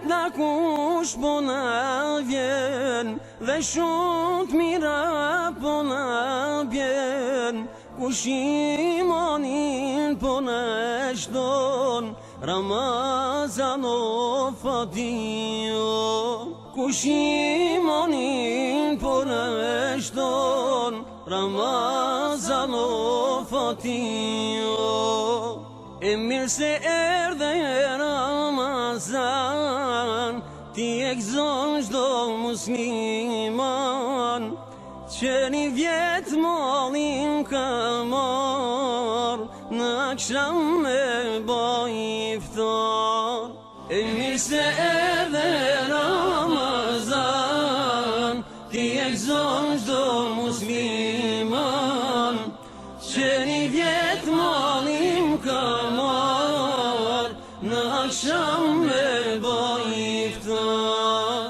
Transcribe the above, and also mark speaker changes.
Speaker 1: nga kush po na vjen, dhe shumë të mira po na bjen. Kush imanin po na shton, Ramazan o fatio. Kush imanin po na shton, Ramazan o fatio. E mirë se erdhe Ramazan, ti e gëzon çdo musliman, që një vjetë mallin ka marr, në akşam me baj iftar. E mirë se erdhe Ramazan, ti e gëzon çdo musliman, që një vjetë mallin ka marr, në akşam me baj iftar.